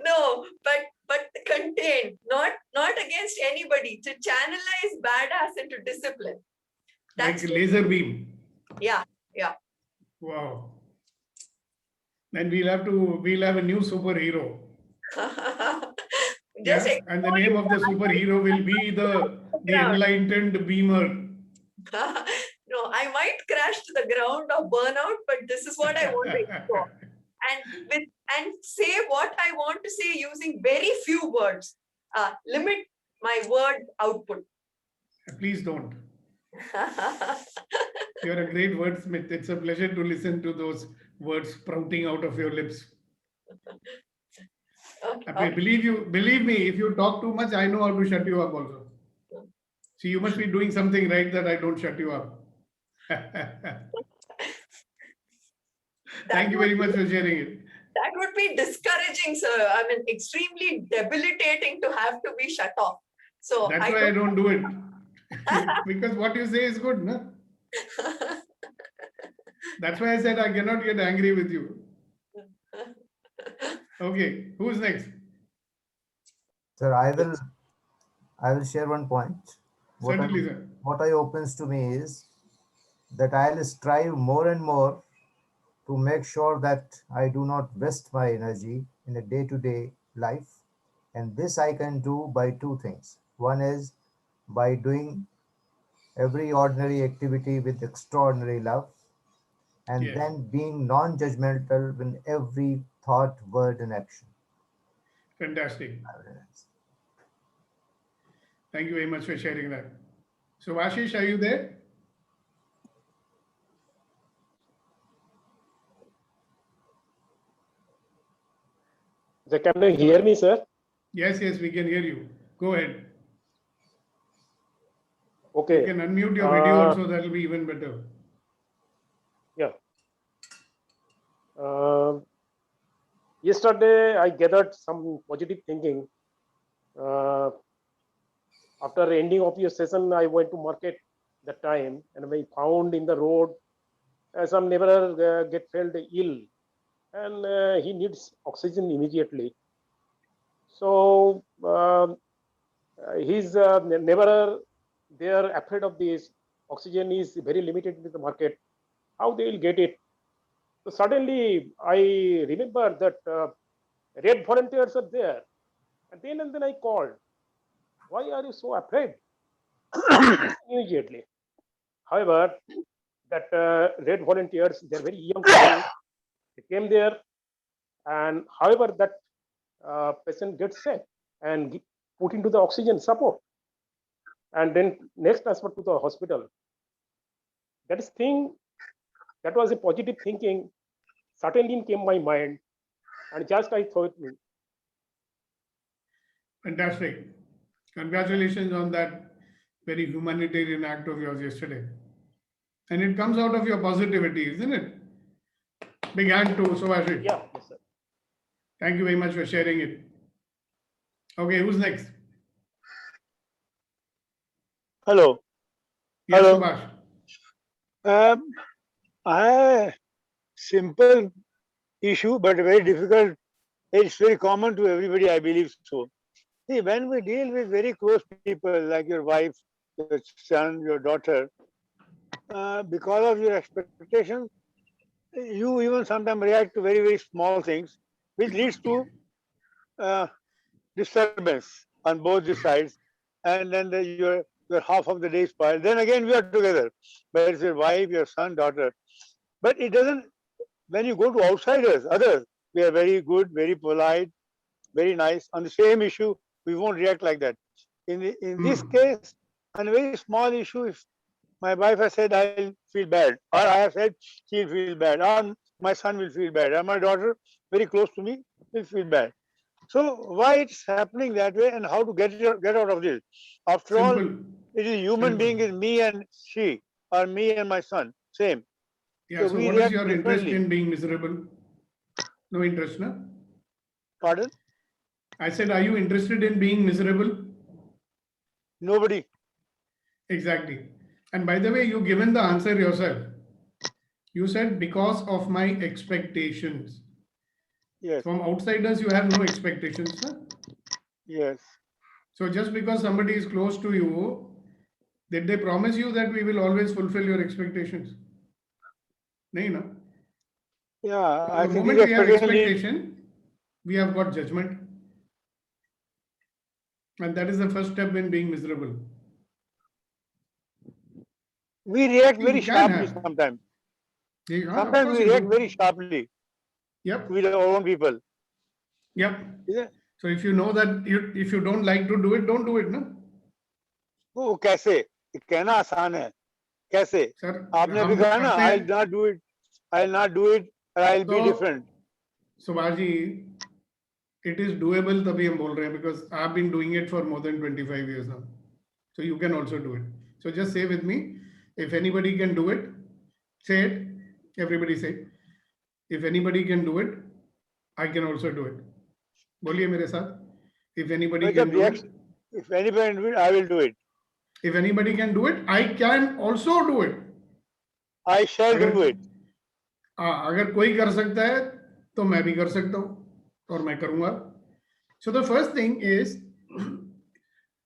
No, but contained, not against anybody, to channelize badass into discipline. Like laser beam. Yeah. Wow. And we'll have a new superhero. Just and the name of the superhero will be the enlightened beamer. No, I might crash to the ground or burn out, but this is what I want to explore. And say what I want to say using very few words. Limit my word output. Please don't. You're a great wordsmith. It's a pleasure to listen to those words sprouting out of your lips. Okay. Believe me, if you talk too much, I know how to shut you up also. So you must be doing something right that I don't shut you up. Thank you very much for sharing it. That would be discouraging, sir. I mean, extremely debilitating to have to be shut off. So that's why I don't do it. Because what you say is good, no? That's why I said I cannot get angry with you. Okay, who's next? Sir, I will share one point. Certainly, sir. What opens to me is that I'll strive more and more to make sure that I do not waste my energy in a day-to-day life. And this I can do by two things. One is by doing every ordinary activity with extraordinary love, and then being non-judgmental in every thought, word, and action. Fantastic. Thank you very much for sharing that. So Ashish, are you there? Can you hear me, sir? Yes, we can hear you. Go ahead. Okay. You can unmute your video also, that will be even better. Yeah. Yesterday, I gathered some positive thinking. After ending of your session, I went to market that time, and we found in the road some neighbor felt ill, and he needs oxygen immediately. So his neighbor, they are afraid of this. Oxygen is very limited in the market. How they will get it? So suddenly I remember that red volunteers are there, and then I called. Why are you so afraid? Immediately. However, that red volunteers, they're very young people. They came there, and however that patient gets sick and put into the oxygen support, and then next transfer to the hospital. That was a positive thinking. Certainly came my mind, and just I thought me. Fantastic. Congratulations on that very humanitarian act of yours yesterday. And it comes out of your positivity, isn't it? Big hand to Subhashit. Yeah, yes, sir. Thank you very much for sharing it. Okay, who's next? Hello. Yes, Hello. Subhash. I have a simple issue, but very difficult. It's very common to everybody, I believe so. See, when we deal with very close people like your wife, your son, your daughter, because of your expectations, you even sometimes react to very, very small things, which leads to disturbance on both the sides. And then your half of the day spoiled. Then again, we are together. But it's your wife, your son, daughter. But it doesn't, when you go to outsiders, others, we are very good, very polite, very nice. On the same issue, we won't react like that. In this case, on a very small issue, if my wife has said I'll feel bad, or I have said she'll feel bad, or my son will feel bad, or my daughter, very close to me, will feel bad. So why it's happening that way, and how to get out of this? After all, it is human being is me and she, or me and my son, same. Yeah, so what is your interest in being miserable? No interest, no? Pardon? I said, are you interested in being miserable? Nobody. Exactly. And by the way, you given the answer yourself. You said because of my expectations. Yes. From outsiders, you have no expectations, huh? Yes. So just because somebody is close to you, did they promise you that we will always fulfill your expectations? No. Yeah, I The think moment these we have expectations. expectation, we have got judgment. And that is the first step in being miserable. We react very You can sharply have. sometimes. Yeah, of Sometimes course we you react do. very sharply Yep. with our own people. Yep. Yeah. So if you know that if you don't like to do it, don't do it, no? वो कैसे? ये कहना आसान है. कैसे? Sir, आपने हम अभी कहा ना, करते हैं। I'll not do it. I'll not do it. Or I'll be So, different. Subhash ji, it is doable तभी हम बोल रहे हैं because I've been doing it for more than 25 years now. So you can also do it. So just say with me, if anybody can do it, say it. Everybody say, if anybody can do it, I can also do it. बोलिए मेरे साथ. If anybody But can the do it, reaction, if anybody can do it, I will do it. if anybody can do it, I can also do it. I shall अगर do it. अगर कोई कर सकता है तो मैं भी कर सकता हूँ और मैं करूँगा. So the first thing is,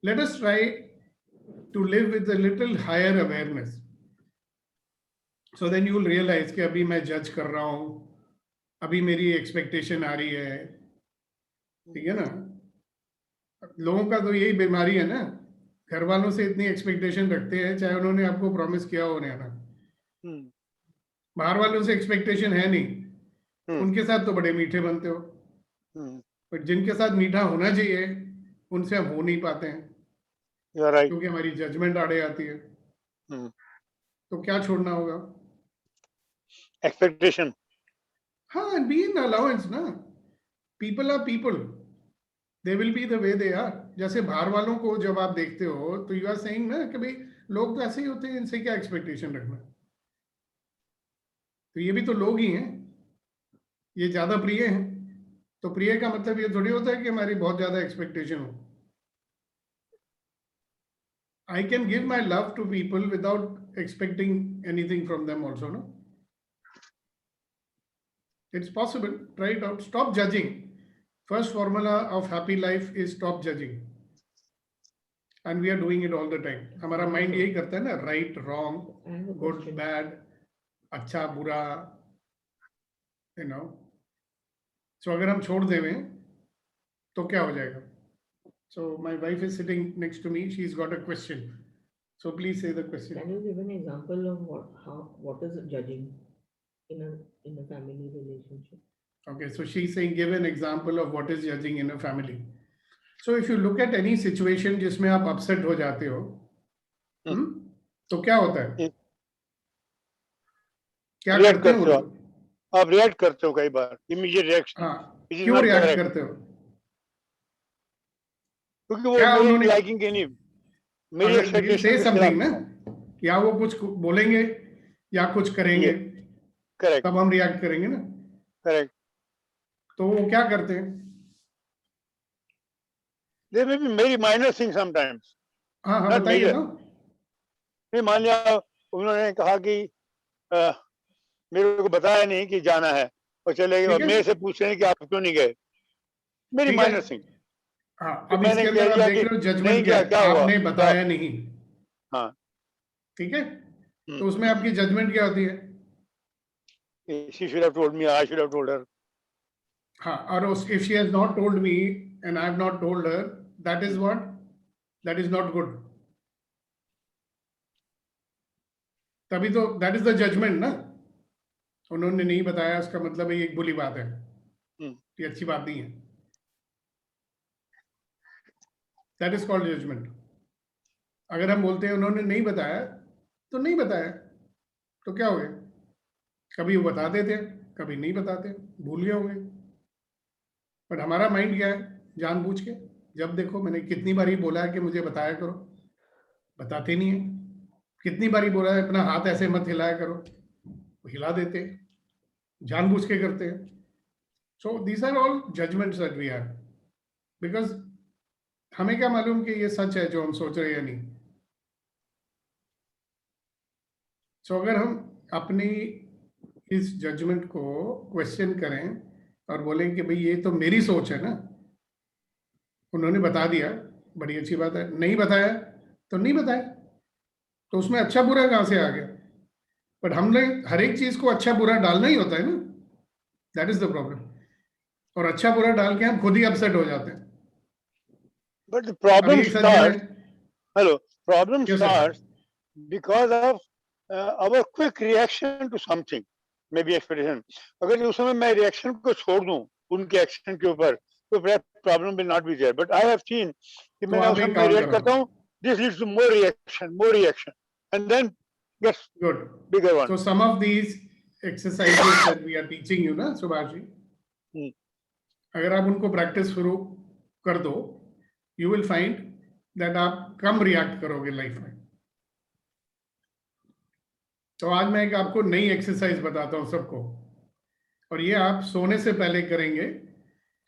let us try to live with a little higher awareness. So then you will realize कि अभी मैं जज कर रहा हूँ, अभी मेरी एक्सपेक्टेशन आ रही है, ठीक है ना? लोगों का तो यही बीमारी है ना, घर वालों से इतनी एक्सपेक्टेशन रखते हैं चाहे उन्होंने आपको प्रॉमिस किया हो ना. बाहर वालों से एक्सपेक्टेशन है नहीं, उनके साथ तो बड़े मीठे बनते हो, पर जिनके साथ मीठा होना चाहिए उनसे हम हो नहीं पाते हैं. Right. क्योंकि हमारी जजमेंट आड़े आती है. तो क्या छोड़ना होगा? Expectation. हाँ, be in allowance ना. People are people. They will be the way they are. जैसे बाहर वालों को जब आप देखते हो तो you are saying ना कि भाई लोग तो ऐसे ही होते हैं, इनसे क्या एक्सपेक्टेशन रखना. तो ये भी तो लोग ही हैं, ये ज्यादा प्रिय हैं. तो प्रिय का मतलब ये थोड़ी होता है कि हमारी बहुत ज्यादा एक्सपेक्टेशन हो. I can give my love to people without expecting anything from them also, no? It's possible. Try it out. Stop judging. First formula of happy life is stop judging. And we are doing it all the time. हमारा mind यही करता है ना, right, wrong, good, bad, अच्छा, बुरा, you know. So अगर हम छोड़ देवें तो क्या हो जाएगा? So my wife is sitting next to me. She's got a question. So please say the question. Can you give an example of what is judging in a family relationship? Okay, so she's saying give an example of what is judging in a family. So if you look at any situation जिसमें आप upset हो जाते हो, तो क्या होता है? क्या करते हो? आप react करते हो कई बार. Immediate reaction. हाँ. क्यों react करते हो? क्योंकि वो मेरी liking के नहीं, मेरी expectation say something ना, या वो कुछ बोलेंगे या कुछ करेंगे, correct, तब हम react करेंगे ना, correct. तो वो क्या करते हैं? There may be very minor things sometimes. हाँ हाँ बताइए ना. नहीं, मान लिया उन्होंने कहा कि मेरे को बताया नहीं कि जाना है और चले गए और मेरे से पूछ रहे हैं कि आप क्यों नहीं गए. मेरी minor thing. हाँ, अब इसके अंदर आप देख रहे हो जजमेंट क्या है? आपने बताया नहीं. हाँ. ठीक है? तो उसमें आपकी जजमेंट क्या होती है? She should have told me. I should have told her. हाँ, और if she has not told me and I have not told her, that is what? That is not good. तभी तो that is the judgment ना. उन्होंने नहीं बताया उसका मतलब ये एक बुरी बात है. ये अच्छी बात नहीं है. That is called judgment. अगर हम बोलते हैं उन्होंने नहीं बताया तो नहीं बताया, तो क्या हो गया? कभी वो बता देते, कभी नहीं बताते, भूल गए होंगे. पर हमारा माइंड क्या है? जानबूझ के जब देखो मैंने कितनी बारी बोला है कि मुझे बताया करो, बताते नहीं है. कितनी बारी बोला है अपना हाथ ऐसे मत हिलाया करो, हिला देते, जानबूझ के करते हैं. So these are all judgments that we have. Because हमें क्या मालूम कि ये सच है जो हम सोच रहे हैं या नहीं. सो अगर हम अपनी इस जजमेंट को क्वेश्चन करें और बोलें कि भाई ये तो मेरी सोच है ना, उन्होंने बता दिया, बड़ी अच्छी बात है. नहीं बताया तो नहीं बताया, तो उसमें अच्छा बुरा कहाँ से आ गया? बट हमने हर एक चीज को अच्छा बुरा डालना ही होता है ना. That is the problem. और अच्छा बुरा डाल के हम खुद ही अपसेट हो जाते हैं. But the problem एक साथ starts, जो hello, problem Yes, sir. starts because of our quick reaction to something, maybe expectation. अगर उस समय मैं reaction को छोड़ दूं उनके action के ऊपर, तो problem will not be there. But I have seen कि तो मैं आप उस एक समय काम react करो. करता हूं, this leads to more reaction, and then gets Good. bigger one. So some of these exercises that we are teaching you ना सुभाष जी, अगर आप उनको प्रैक्टिस शुरू कर दो, you will find that आप कम रिएक्ट करोगे लाइफ में. तो आज मैं एक आपको नई एक्सरसाइज बताता हूँ सबको, और ये आप सोने से पहले करेंगे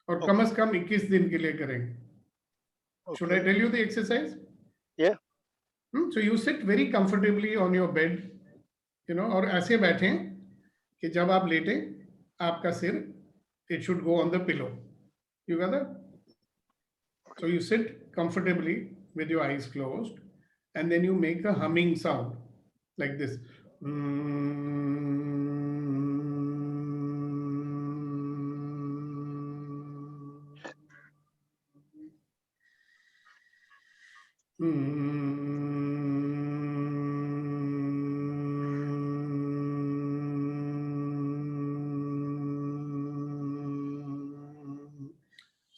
और कम से कम 21 दिन के लिए करेंगे. Should I tell you the exercise? Yeah. So you sit very comfortably on your bed, you know, और ऐसे बैठें कि जब आप लेटें आपका सिर it should go on the pillow. You got that? So you sit comfortably with your eyes closed, and then you make a humming sound like this.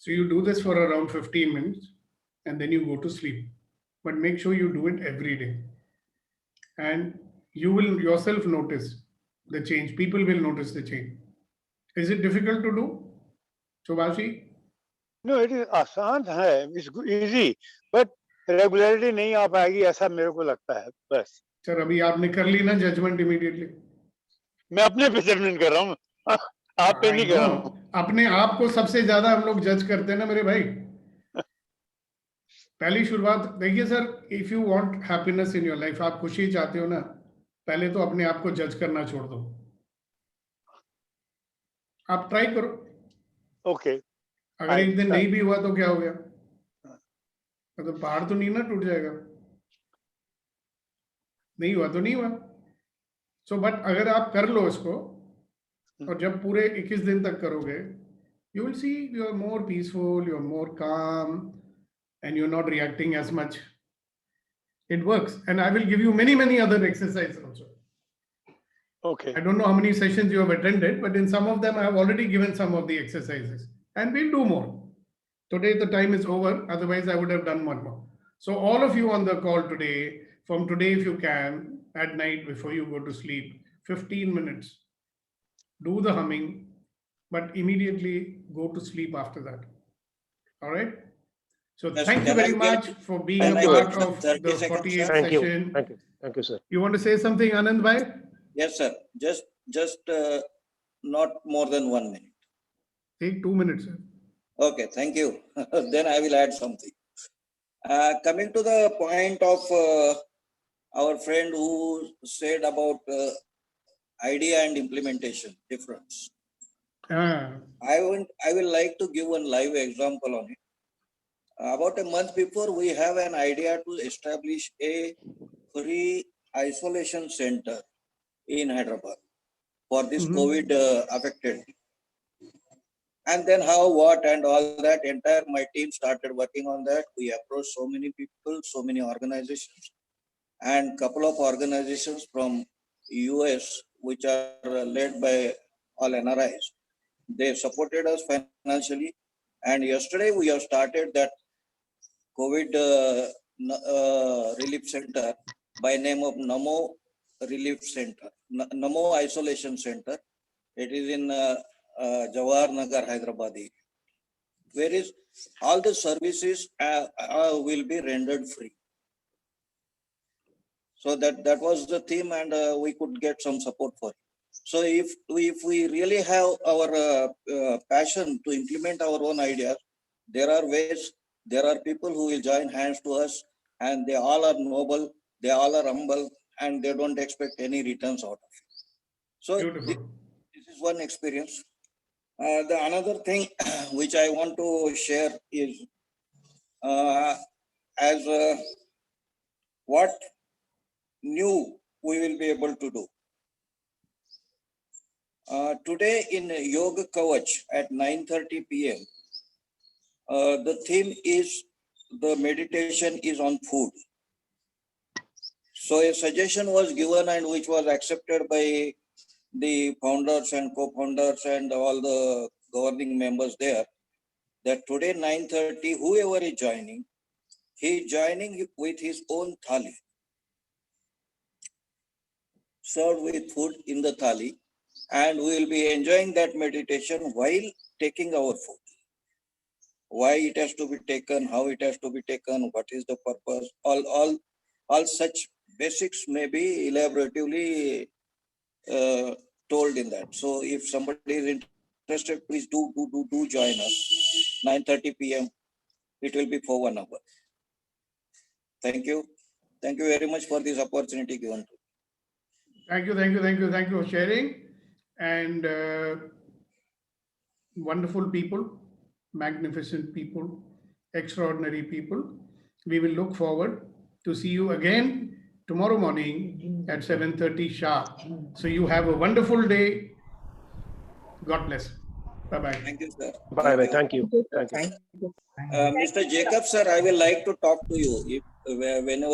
So you do this for around 15 minutes and then you go to sleep. But make sure you do it every day. And you will yourself notice the change. People will notice the change. Is it difficult to do, Subhashi? No, it is आसान है, it's easy, but regularity नहीं आ पाएगी ऐसा मेरे को लगता है बस. सर अभी आपने कर ली ना जजमेंट इमीडिएटली. मैं अपने पे जजमेंट कर रहा हूँ, आप पे नहीं कर रहा हूँ. अपने आप को सबसे ज्यादा हम लोग जज करते हैं ना मेरे भाई. पहली शुरुआत देखिए sir, if you want happiness in your life, आप खुशी चाहते हो ना, पहले तो अपने आप को जज करना छोड़ दो. आप ट्राई करो. ओके. अगर एक दिन नहीं भी हुआ तो क्या हो गया? मतलब पहाड़ तो नहीं ना टूट जाएगा. नहीं हुआ तो नहीं हुआ. सो बट अगर आप कर लो इसको, और जब पूरे 21 दिन तक करोगे, you will see you are more peaceful, you are more calm, and you're not reacting as much. It works. And I will give you many other exercises also. Okay. I don't know how many sessions you have attended, but in some of them I have already given some of the exercises, and we'll do more. Today the time is over, otherwise I would have done one more. So all of you on the call today, from today if you can, at night before you go to sleep, 15 minutes, do the humming, but immediately go to sleep after that. All right? So Yes, thank you can I very get- much for being can a I part get of 30 the seconds, 48th sir? Thank you. session. Thank you, sir. You want to say something, Anand bhai? Yes, sir. Just not more than 1 minute. Take 2 minutes, sir. Okay, thank you. Then I will add something. Coming to the point of our friend who said about idea and implementation difference. I will like to give one live example on it. About a month before, we have an idea to establish a free isolation center in Hyderabad for this COVID affected. And then how, what, and all that, entire my team started working on that. We approached so many people, so many organizations, and couple of organizations from US, which are led by all NRIs. They supported us financially. And yesterday we have started that COVID relief center by name of Namo Relief Center, Namo Isolation Center. It is in Jawahar Nagar, Hyderabad area, where is all the services will be rendered free. So that was the theme, and we could get some support for it. So if we really have our passion to implement our own ideas, There are ways, there are people who will join hands to us, and they all are noble, they all are humble, and they don't expect any returns out of it. So this is one experience. The another thing which I want to share is what new we will be able to do. Today in Yoga Kavach at 9:30 p.m., the theme is the meditation is on food. So a suggestion was given and which was accepted by the founders and co-founders and all the governing members there, that today 9:30, whoever is joining, he is joining with his own thali, served with food in the thali, and we will be enjoying that meditation while taking our food. Why it has to be taken, how it has to be taken, what is the purpose, all such basics may be elaboratively told in that. So if somebody is interested, please do join us. 9:30 p.m. It will be for 1 hour. Thank you. Thank you very much for this opportunity given to me. Thank you for sharing. And wonderful people, magnificent people, extraordinary people. We will look forward to see you again tomorrow morning at 7:30 sharp. So you have a wonderful day. God bless. Bye-bye. Thank you, sir. Bye-bye. Thank you. Mr. Jacob, sir, I will like to talk to you if whenever